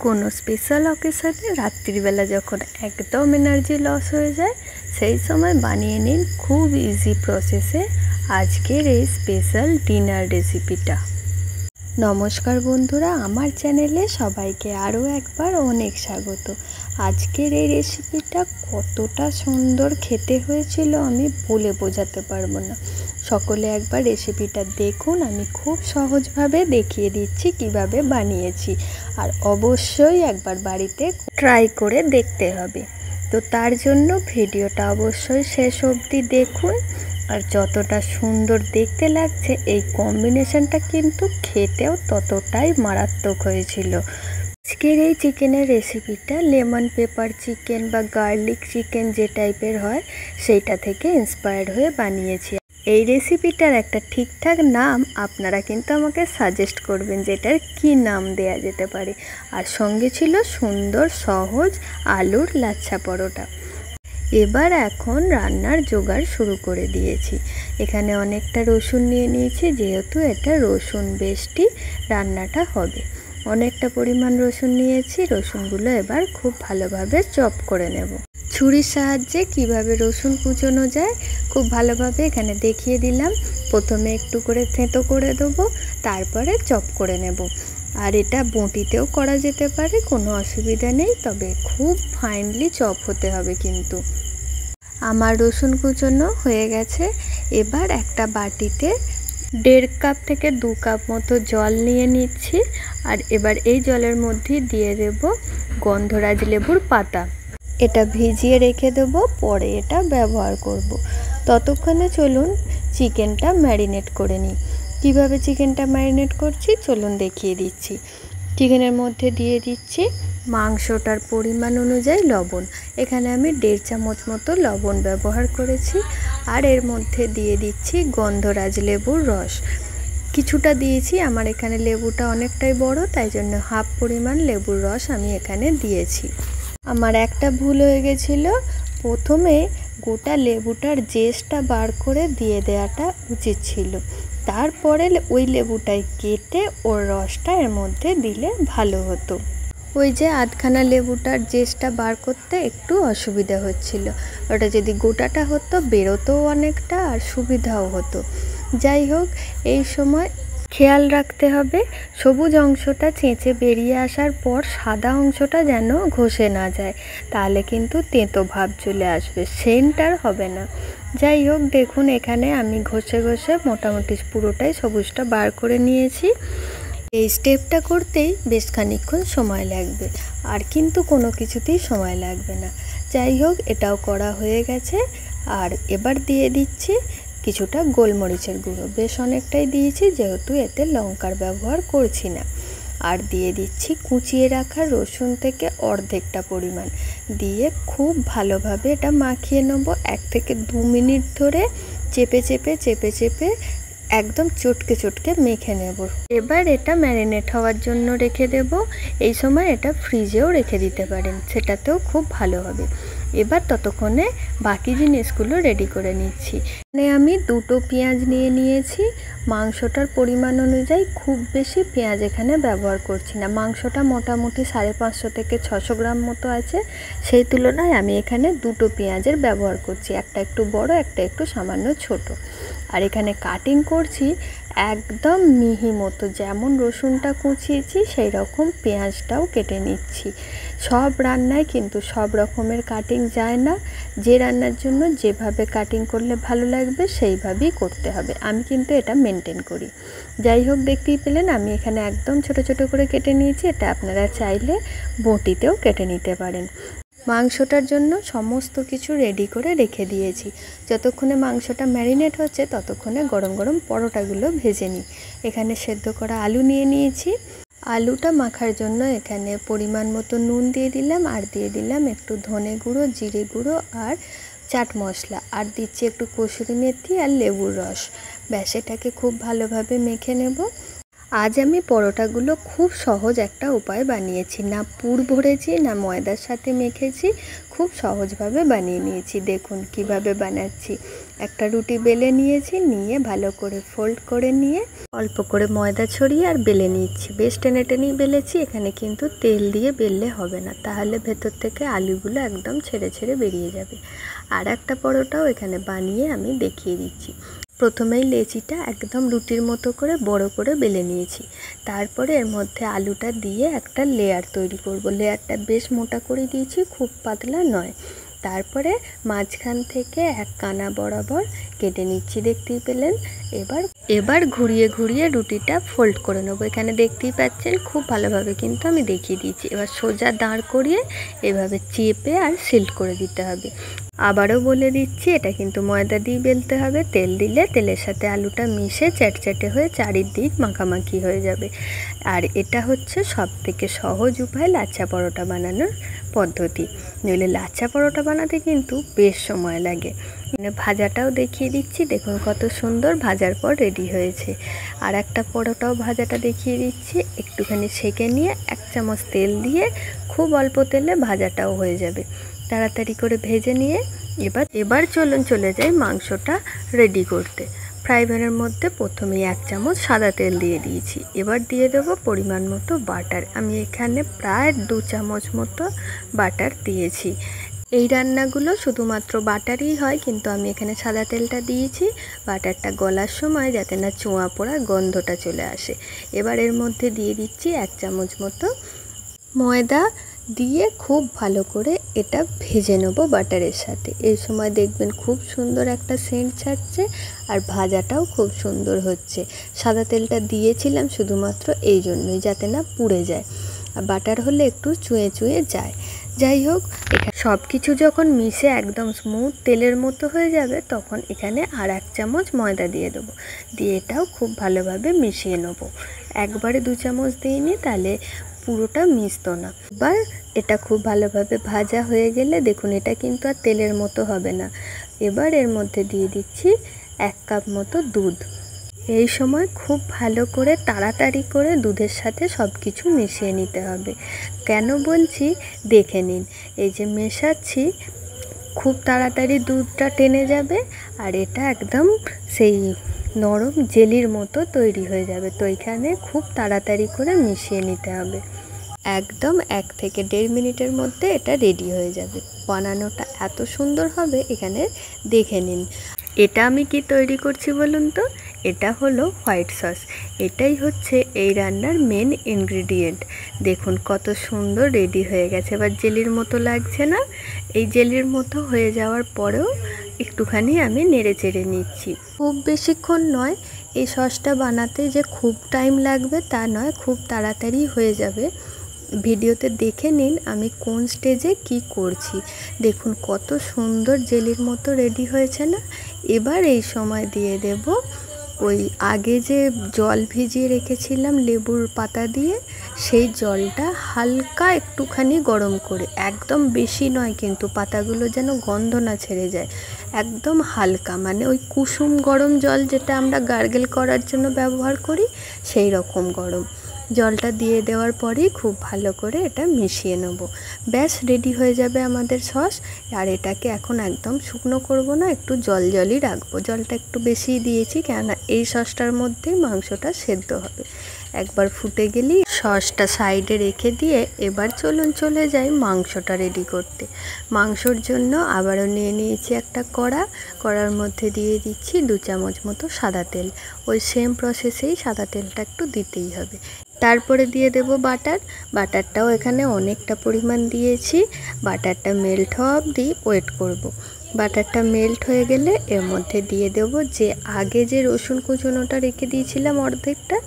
কোনো স্পেশাল অকেশনে রাত্রিবেলা যখন একদম এনার্জি লস হয়ে যায় সেই সময় বানিয়ে নিন খুব ইজি প্রসেসে আজকের এই স্পেশাল ডিনার রেসিপিটা। নমস্কার বন্ধুরা, আমার চ্যানেলে সবাইকে আরও একবার অনেক স্বাগত। আজকের এই রেসিপিটা কতটা সুন্দর খেতে হয়েছিল আমি বলে বোঝাতে পারবো না। সকলে একবার রেসিপিটা দেখুন, আমি খুব সহজভাবে দেখিয়ে দিচ্ছি কিভাবে বানিয়েছি, আর অবশ্যই একবার বাড়িতে ট্রাই করে দেখতে হবে। তো তার জন্য ভিডিওটা অবশ্যই শেষ অবধি দেখুন। আর যতটা সুন্দর দেখতে লাগছে এই কম্বিনেশনটা কিন্তু খেতেও ততটাই মারাত্মক হয়েছিল। আজকের এই চিকেনের রেসিপিটা লেমন পেপার চিকেন বা গার্লিক চিকেন যে টাইপের হয় সেইটা থেকে ইন্সপায়ার্ড হয়ে বানিয়েছি। এই রেসিপিটার একটা ঠিকঠাক নাম আপনারা কিন্তু আমাকে সাজেস্ট করবেন যে এটার কী নাম দেয়া যেতে পারে। আর সঙ্গে ছিল সুন্দর সহজ আলুর লাচ্ছা পরোটা। এবার এখন রান্নার জোগাড় শুরু করে দিয়েছি। এখানে অনেকটা রসুন নিয়ে নিয়েছি, যেহেতু এটা রসুন বেশটি রান্নাটা হবে। অনেকটা পরিমাণ রসুন নিয়েছি। রসুনগুলো এবার খুব ভালোভাবে চপ করে নেব। ছুরির সাহায্যে কিভাবে রসুন কুচোনো যায় খুব ভালোভাবে এখানে দেখিয়ে দিলাম। প্রথমে একটু করে থেঁতো করে দেবো, তারপরে চপ করে নেব। আর এটা বঁটিতেও করা যেতে পারে, কোনো অসুবিধা নেই, তবে খুব ফাইনলি চপ হতে হবে কিন্তু। আমার রসুন কুচোনো হয়ে গেছে। এবার একটা বাটিতে 1.5 কাপ থেকে 2 কাপ মতো জল নিয়ে নিচ্ছি। আর এবার এই জলের মধ্যে দিয়ে দেব গন্ধরাজ লেবুর পাতা। এটা ভিজিয়ে রেখে দেব, পরে এটা ব্যবহার করব। ততক্ষণে চলুন চিকেনটা ম্যারিনেট করে নিই। কীভাবে চিকেনটা ম্যারিনেট করছি চলুন দেখিয়ে দিচ্ছি। চিকেনের মধ্যে দিয়ে দিচ্ছি মাংসটার পরিমাণ অনুযায়ী লবণ। এখানে আমি 1.5 চামচ মতো লবণ ব্যবহার করেছি। আর এর মধ্যে দিয়ে দিচ্ছি গন্ধরাজ লেবুর রস। কিছুটা দিয়েছি, আমার এখানে লেবুটা অনেকটাই বড়, তাই জন্য হাফ পরিমাণ লেবুর রস আমি এখানে দিয়েছি। আমার একটা ভুল হয়ে গেছিলো, প্রথমে গোটা লেবুটার জেসটা বার করে দিয়ে দেওয়াটা উচিত ছিল। তারপরে ওই লেবুটাই কেটে ওর রসটা এর মধ্যে দিলে ভালো হতো। ওই যে আধখানা লেবুটার জেসটা বার করতে একটু অসুবিধা হচ্ছিল। ওটা যদি গোটাটা হতো বেরোতেও অনেকটা আর সুবিধাও হতো। যাই হোক, এই সময় খেয়াল রাখতে হবে সবুজ অংশটা চেঁচে বেরিয়ে আসার পর সাদা অংশটা যেন ঘষে না যায়, তাহলে কিন্তু তেঁতো ভাব চলে আসবে, সেন্টার হবে না। যাই হোক, দেখুন এখানে আমি ঘষে ঘষে মোটামুটি পুরোটাই সবুজটা বার করে নিয়েছি। এই স্টেপটা করতেই বেশ খানিকক্ষণ সময় লাগবে, আর কিন্তু কোনো কিছুতেই সময় লাগবে না। যাই হোক, এটাও করা হয়ে গেছে। আর এবার দিয়ে দিচ্ছি কিছুটা গোলমরিচের গুঁড়ো, বেশ অনেকটাই দিয়েছি যেহেতু এতে লঙ্কার ব্যবহার করছি না। আর দিয়ে দিচ্ছি কুচিয়ে রাখা রসুন থেকে অর্ধেকটা পরিমাণ দিয়ে খুব ভালোভাবে এটা মাখিয়ে নেব। 1 থেকে 2 মিনিট ধরে চেপে চেপে চেপে চেপে একদম চটকে চটকে মেখে নেব। এবার এটা ম্যারিনেট হওয়ার জন্য রেখে দেব। এই সময় এটা ফ্রিজেও রেখে দিতে পারেন, সেটাতেও খুব ভালো হবে। এবার ততক্ষণে বাকি জিনিসগুলো রেডি করে নিচ্ছি। মানে আমি 2টো পেঁয়াজ নিয়ে নিয়েছি। মাংসটার পরিমাণ অনুযায়ী খুব বেশি পেঁয়াজ এখানে ব্যবহার করছি না। মাংসটা মোটামুটি 550 থেকে 600 গ্রাম মতো আছে, সেই তুলনায় আমি এখানে 2টো পেঁয়াজের ব্যবহার করছি, একটা একটু বড়, একটা একটু সামান্য ছোট। আর এখানে কাটিং করছি একদম মিহি মতো, যেমন রসুনটা কুচিয়েছি সেই রকম পেঁয়াজটাও কেটে নিচ্ছি। সব রান্নায় কিন্তু সব রকমের কাটিং যায় না, যে রান্নার জন্য যেভাবে কাটিং করলে ভালো লাগবে সেইভাবেই করতে হবে। আমি কিন্তু এটা মেনটেন করি। যাই হোক, দেখতেই পেলেন আমি এখানে একদম ছোট ছোট করে কেটে নিয়েছি। এটা আপনারা চাইলে বঁটিতেও কেটে নিতে পারেন। মাংসটার জন্য সমস্ত কিছু রেডি করে রেখে দিয়েছি। যতক্ষণে মাংসটা ম্যারিনেট হচ্ছে ততক্ষণে গরম গরম পরোটাগুলো ভেজে নিই। এখানে সেদ্ধ করা আলু নিয়ে নিয়েছি। আলুটা মাখার জন্য এখানে পরিমাণ মতো নুন দিয়ে দিলাম, আর দিয়ে দিলাম একটু ধনে গুঁড়ো, জিরে গুঁড়ো আর চাট মশলা, আর দিচ্ছি একটু কসুরি মেথি আর লেবুর রস। ব্যাস, এটাকে খুব ভালোভাবে মেখে নেব। আজ আমি পরোটাগুলো খুব সহজ একটা উপায় বানিয়েছি, না পুর ভরেছি না ময়দার সাথে মেখেছি, খুব সহজভাবে বানিয়ে নিয়েছি। দেখুন কিভাবে বানাচ্ছি। একটা রুটি বেলে নিয়েছি, নিয়ে ভালো করে ফোল্ড করে নিয়ে অল্প করে ময়দা ছড়িয়ে আর বেলে নিচ্ছি। বেশ টেনে টেনেই বেলেছি, এখানে কিন্তু তেল দিয়ে বেললে হবে না, তাহলে ভেতর থেকে আলুগুলো একদম ছেড়ে ছেড়ে বেরিয়ে যাবে। আর একটা পরোটাও এখানে বানিয়ে আমি দেখিয়ে দিচ্ছি। প্রথমেই লেচিটা একদম রুটির মতো করে বড় করে বেলে নিয়েছি, তারপরে এর মধ্যে আলুটা দিয়ে একটা লেয়ার তৈরি করব। লেয়ারটা বেশ মোটা করে দিয়েছি, খুব পাতলা নয়। তারপরে মাঝখান থেকে এক কানা বরাবর কেটে নিচ্ছি, দেখতেই পেলেন। এবার ঘুরিয়ে ঘুরিয়ে রুটিটা ফোল্ড করে নেবো। এখানে দেখতেই পাচ্ছেন খুব ভালোভাবে কিন্তু আমি দেখিয়ে দিয়েছি। এবার সোজা দাঁড় করিয়ে এভাবে চেপে আর সিল্ড করে দিতে হবে। আবারও বলে দিচ্ছি, এটা কিন্তু ময়দা দিয়ে বেলতে হবে। তেল দিলে তেলের সাথে আলুটা মিশে চ্যাটচ্যাটে হয়ে চারিদিক মাখামাখি হয়ে যাবে। আর এটা হচ্ছে সবথেকে সহজ উপায় লাচ্ছা পরোটা বানানোর পদ্ধতি। নইলে লাচ্ছা পরোটা বানাতে কিন্তু বেশ সময় লাগে। ভাজাটাও দেখিয়ে দিচ্ছি, দেখুন কত সুন্দর ভাজার পর রেডি হয়েছে। আর একটা পরোটাও ভাজাটা দেখিয়ে দিচ্ছি, একটুখানি সেঁকে নিয়ে 1 চামচ তেল দিয়ে খুব অল্প তেলে ভাজাটাও হয়ে যাবে। তাড়াতাড়ি করে ভেজে নিয়ে এবার চলুন চলে যাই মাংসটা রেডি করতে। ফ্রাই প্যানের মধ্যে প্রথমেই 1 চামচ সাদা তেল দিয়ে দিয়েছি। এবার দিয়ে দেবো পরিমাণ মতো বাটার। আমি এখানে প্রায় 2 চামচ মতো বাটার দিয়েছি। এই রান্নাগুলো শুধুমাত্র বাটারই হয়, কিন্তু আমি এখানে সাদা তেলটা দিয়েছি বাটারটা গলার সময় যাতে না চোঁয়া পোড়া গন্ধটা চলে আসে। এবার এর মধ্যে দিয়ে দিচ্ছি 1 চামচ মতো ময়দা, দিয়ে খুব ভালো করে এটা ভেজে নেব বাটারের সাথে। এই সময় দেখবেন খুব সুন্দর একটা সেন্ট ছাড়ছে আর ভাজাটাও খুব সুন্দর হচ্ছে। সাদা তেলটা দিয়েছিলাম শুধুমাত্র এই জন্যই, যাতে না পুড়ে যায়, আর বাটার হলে একটু চুঁয়ে চুঁয়ে যায়। যাই হোক, এখানে সব কিছু যখন মিশে একদম স্মুথ তেলের মতো হয়ে যাবে, তখন এখানে আর 1 চামচ ময়দা দিয়ে দেবো। দিয়ে এটাও খুব ভালোভাবে মিশিয়ে নেবো। একবারে 2 চামচ দিইনি, তাহলে পুরোটা মিশতো না। এবার এটা খুব ভালোভাবে ভাজা হয়ে গেলে দেখুন এটা কিন্তু আর তেলের মতো হবে না। এবার এর মধ্যে দিয়ে দিচ্ছি 1 কাপ মতো দুধ। এই সময় খুব ভালো করে তাড়াতাড়ি করে দুধের সাথে সব কিছু মিশিয়ে নিতে হবে। কেন বলছি দেখে নিন। এই যে মেশাচ্ছি, খুব তাড়াতাড়ি দুধটা টেনে যাবে আর এটা একদম সেই নরম জেলির মতো তৈরি হয়ে যাবে। তো এখানে খুব তাড়াতাড়ি করে মিশিয়ে নিতে হবে। একদম 1 থেকে 1.5 মিনিটের মধ্যে এটা রেডি হয়ে যাবে। বানানোটা এত সুন্দর হবে, এখানে দেখে নিন। এটা আমি কি তৈরি করছি বলুন তো? এটা হলো হোয়াইট সস। এটাই হচ্ছে এই রান্নার মেন ইনগ্রিডিয়েন্ট। দেখুন কত সুন্দর রেডি হয়ে গেছে। এবার জেলির মতো লাগছে না? এই জেলির মতো হয়ে যাওয়ার পরেও একটুখানি আমি নেড়ে চেড়ে নিচ্ছি। খুব বেশিক্ষণ নয়, এই সসটা বানাতে যে খুব টাইম লাগবে তা নয়, খুব তাড়াতাড়ি হয়ে যাবে। ভিডিওতে দেখে নিন আমি কোন স্টেজে কি করছি। দেখুন কত সুন্দর জেলির মতো রেডি হয়েছে না? এবার এই সময় দিয়ে দেব ওই আগে যে জল ভিজিয়ে রেখেছিলাম লেবুর পাতা দিয়ে, সেই জলটা হালকা একটুখানি গরম করে, একদম বেশি নয় কিন্তু, পাতাগুলো যেন গন্ধ না ছেড়ে যায়, একদম হালকা, মানে ওই কুসুম গরম জল যেটা আমরা গার্গেল করার জন্য ব্যবহার করি, সেই রকম গরম জলটা দিয়ে দেওয়ার পরেই খুব ভালো করে এটা মিশিয়ে নেব। ব্যাস রেডি হয়ে যাবে আমাদের সস। আর এটাকে এখন একদম শুকনো করব না, একটু জল জলই রাখবো। জলটা একটু বেশি দিয়েছি, কেননা এই সসটার মধ্যেই মাংসটা সেদ্ধ হবে। একবার ফুটে গেলেই সসটা সাইডে রেখে দিয়ে এবার চলুন চলে যাই মাংসটা রেডি করতে। মাংসর জন্য আবারও নিয়ে নিয়েছি একটা কড়ার মধ্যে দিয়ে দিচ্ছি 2 চামচ মতো সাদা তেল। ওই সেম প্রসেসেই সাদা তেলটা একটু দিতেই হবে। তারপরে দিয়ে দেব বাটারটাও এখানে অনেকটা পরিমাণ দিয়েছি। বাটারটা মেল্ট হওয়া অবধি ওয়েট করব। বাটারটা মেল্ট হয়ে গেলে এর মধ্যে দিয়ে দেব যে আগে যে রসুন কুচনোটা রেখে দিয়েছিলাম অর্ধেকটা,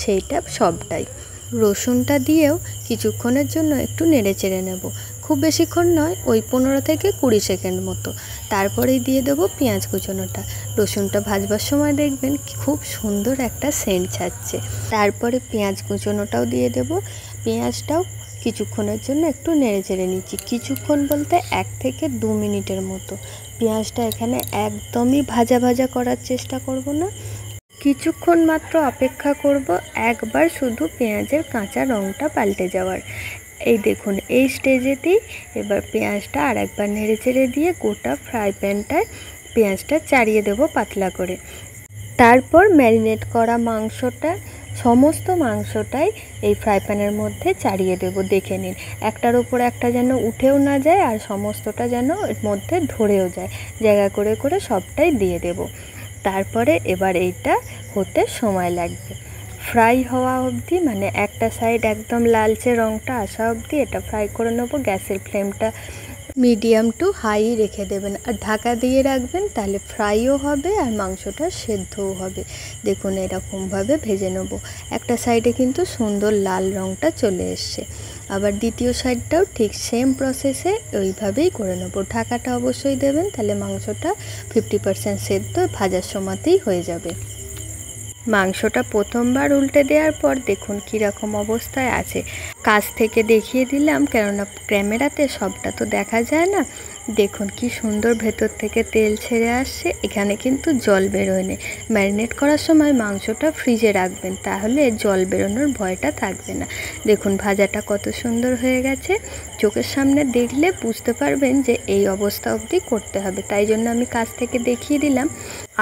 সেইটা সবটাই। রসুনটা দিয়েও কিছুক্ষণের জন্য একটু নেড়ে চেড়ে নেব, খুব বেশিক্ষণ নয়, ওই 15 থেকে 20 সেকেন্ড মতো। তারপরেই দিয়ে দেবো পেঁয়াজ কুচনোটা। রসুনটা ভাজবার সময় দেখবেন খুব সুন্দর একটা সেন্ট ছাড়ছে। তারপরে পেঁয়াজ কুচনোটাও দিয়ে দেব। পেঁয়াজটাও কিছুক্ষণের জন্য একটু নেড়ে চেড়ে নিচ্ছি। কিছুক্ষণ বলতে 1 থেকে 2 মিনিটের মতো। পেঁয়াজটা এখানে একদমই ভাজা ভাজা করার চেষ্টা করব না, কিছুক্ষণ মাত্র অপেক্ষা করব একবার শুধু পেঁয়াজের কাঁচা রঙটা পাল্টে যাওয়ার। এই দেখুন এই স্টেজেতেই এবার পেঁয়াজটা আর একবার নেড়ে চেড়ে দিয়ে গোটা ফ্রাই প্যানটায় পেঁয়াজটা চাড়িয়ে দেবো পাতলা করে। তারপর ম্যারিনেট করা মাংসটা সমস্ত মাংসটাই এই ফ্রাই প্যানের মধ্যে চাড়িয়ে দেব। দেখে নিন একটার ওপর একটা যেন উঠেও না যায় আর সমস্তটা যেন এর মধ্যে ধরেও যায়, জায়গা করে করে সবটাই দিয়ে দেব। তারপরে এবার এইটা হতে সময় লাগবে, ফ্রাই হওয়া অবধি, মানে একটা সাইড একদম লালচে রঙটা আসা অবধি এটা ফ্রাই করে নেবো। গ্যাসের ফ্লেমটা মিডিয়াম টু হাই রেখে দেবেন আর ঢাকা দিয়ে রাখবেন, তাহলে ফ্রাইও হবে আর মাংসটা সেদ্ধও হবে। দেখুন এরকমভাবে ভেজে নেব। একটা সাইডে কিন্তু সুন্দর লাল রঙটা চলে এসছে, আবার দ্বিতীয় সাইডটাও ঠিক সেম প্রসেসে ওইভাবেই করে নেব। ঢাকাটা অবশ্যই দেবেন, তাহলে মাংসটা 50% সেদ্ধ ভাজার সময়তেই হয়ে যাবে। মাংসটা প্রথমবার উল্টে দেওয়ার পর দেখুন কীরকম অবস্থায় আছে। কাছ থেকে দেখিয়ে দিলাম, কেননা ক্যামেরাতে সবটা তো দেখা যায় না। দেখুন কি সুন্দর ভেতর থেকে তেল ছেড়ে আসছে, এখানে কিন্তু জল বেরোয়নি। ম্যারিনেট করার সময় মাংসটা ফ্রিজে রাখবেন, তাহলে জল বেরোনোর ভয়টা থাকবে না। দেখুন ভাজাটা কত সুন্দর হয়ে গেছে, চোখের সামনে দেখলে বুঝতে পারবেন যে এই অবস্থা অবধি করতে হবে, তাই জন্য আমি কাছ থেকে দেখিয়ে দিলাম।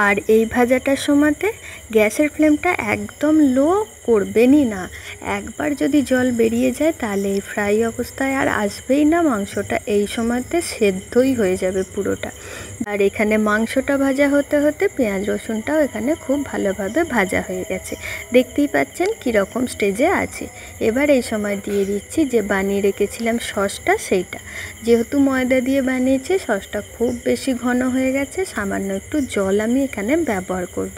আর এই ভাজাটার সময়তে গ্যাসের ফ্লেমটা একদম লো করবেনই না। একবার যদি জল বেরিয়ে যায় তাহলে এই ফ্রাই অবস্থায় আর আসবেই না, মাংসটা এই সময়তে সেদ্ধই হয়ে যাবে পুরোটা। আর এখানে মাংসটা ভাজা হতে হতে পেঁয়াজ রসুনটাও এখানে খুব ভালোভাবে ভাজা হয়ে গেছে। দেখতেই পাচ্ছেন কীরকম স্টেজে আছে। এবার এই সময় দিয়ে দিচ্ছি যে বানিয়ে রেখেছিলাম সসটা, সেইটা। যেহেতু ময়দা দিয়ে বানিয়েছি সসটা খুব বেশি ঘন হয়ে গেছে, সামান্য একটু জল আমি এখানে ব্যবহার করব।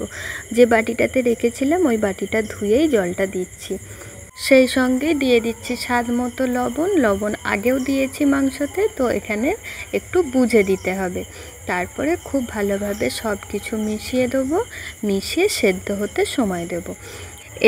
যে বাটিটাতে রেখেছিলাম ওই বাটিটা ধুয়েই জলটা দিচ্ছি। সেই সঙ্গে দিয়ে দিচ্ছি স্বাদ মতো লবণ। লবণ আগেও দিয়েছি মাংসতে, তো এখানে একটু বুঝে দিতে হবে। তারপরে খুব ভালোভাবে সব কিছু মিশিয়ে দেবো, মিশিয়ে সেদ্ধ হতে সময় দেব।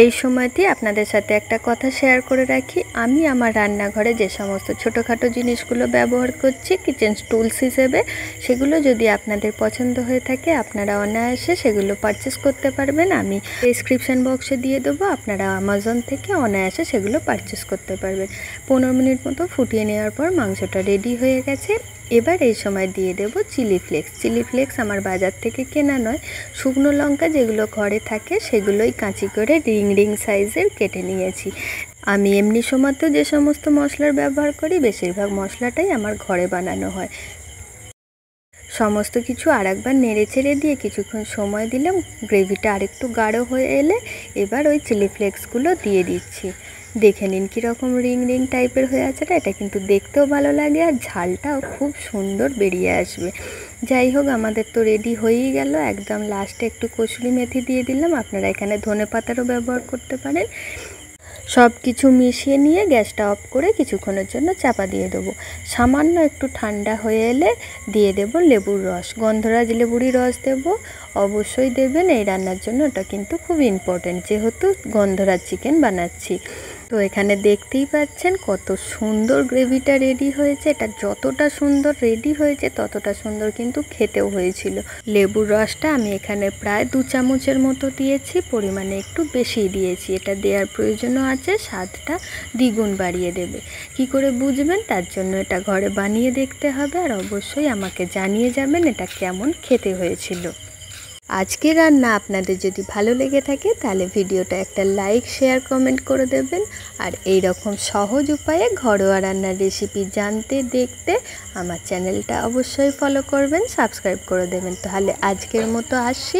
এই সময়তে আপনাদের সাথে একটা কথা শেয়ার করে রাখি, আমি আমার রান্নাঘরে যে সমস্ত ছোটোখাটো জিনিসগুলো ব্যবহার করছি কিচেন টুলস হিসেবে, সেগুলো যদি আপনাদের পছন্দ হয়ে থাকে আপনারা অনায়াসে সেগুলো পারচেস করতে পারবেন। আমি ডেসক্রিপশান বক্সে দিয়ে দেবো, আপনারা অ্যামাজন থেকে অনায়াসে সেগুলো পারচেস করতে পারবেন। 15 মিনিট মতো ফুটিয়ে নেওয়ার পর মাংসটা রেডি হয়ে গেছে। এবার এই সময় দিয়ে দেব চিলি ফ্লেক্স। চিলি ফ্লেক্স আমার বাজার থেকে কেনা নয়, শুকনো লঙ্কা যেগুলো ঘরে থাকে সেগুলোই কাঁচি করে রিং রিং সাইজের কেটে নিয়েছি। আমি এমনি সময়তেও যে সমস্ত মশলার ব্যবহার করি বেশিরভাগ মশলাটাই আমার ঘরে বানানো হয়। সমস্ত কিছু আর একবার নেড়ে চেড়ে দিয়ে কিছুক্ষণ সময় দিলাম, গ্রেভিটা আরেকটু গাঢ় হয়ে এলে এবার ওই চিলি ফ্লেক্সগুলো দিয়ে দিচ্ছি। দেখে নিন কীরকম রিং রিং টাইপের হয়ে আছে, এটা কিন্তু দেখতেও ভালো লাগে আর ঝালটাও খুব সুন্দর বেরিয়ে আসবে। যাই হোক আমাদের তো রেডি হয়েই গেল। একদম লাস্টে একটু কসুরি মেথি দিয়ে দিলাম, আপনারা এখানে ধনেপাতারও ব্যবহার করতে পারেন। সব কিছু মিশিয়ে নিয়ে গ্যাসটা অফ করে কিছুক্ষণের জন্য চাপা দিয়ে দেবো। সামান্য একটু ঠান্ডা হয়ে এলে দিয়ে দেব লেবুর রস, গন্ধরাজ লেবুরই রস দেব। অবশ্যই দেবেন এই রান্নার জন্য, ওটা কিন্তু খুব ইম্পর্ট্যান্ট, যেহেতু গন্ধরাজ চিকেন বানাচ্ছি। তো এখানে দেখতেই পাচ্ছেন কত সুন্দর গ্রেভিটা রেডি হয়েছে। এটা যতটা সুন্দর রেডি হয়েছে ততটা সুন্দর কিন্তু খেতেও হয়েছিল। লেবুর রসটা আমি এখানে প্রায় 2 চামচের মতো দিয়েছি, পরিমাণে একটু বেশি দিয়েছি। এটা দেওয়ার প্রয়োজনও আছে, স্বাদটা দ্বিগুণ বাড়িয়ে দেবে। কি করে বুঝবেন, তার জন্য এটা ঘরে বানিয়ে দেখতে হবে আর অবশ্যই আমাকে জানিয়ে যাবেন এটা কেমন খেতে হয়েছিল। আজকের রান্না আপনাদের যদি ভালো লেগে থাকে তাহলে ভিডিওটা একটা লাইক শেয়ার কমেন্ট করে দেবেন। আর এই রকম সহজ উপায়ে ঘরোয়া রান্নার রেসিপি জানতে দেখতে আমার চ্যানেলটা অবশ্যই ফলো করবেন, সাবস্ক্রাইব করে দেবেন। তাহলে আজকের মতো আসছি,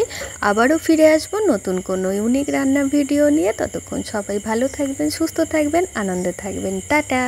আবারও ফিরে আসবো নতুন কোনো ইউনিক রান্নার ভিডিও নিয়ে। ততক্ষণ সবাই ভালো থাকবেন, সুস্থ থাকবেন, আনন্দে থাকবেন। টাটা।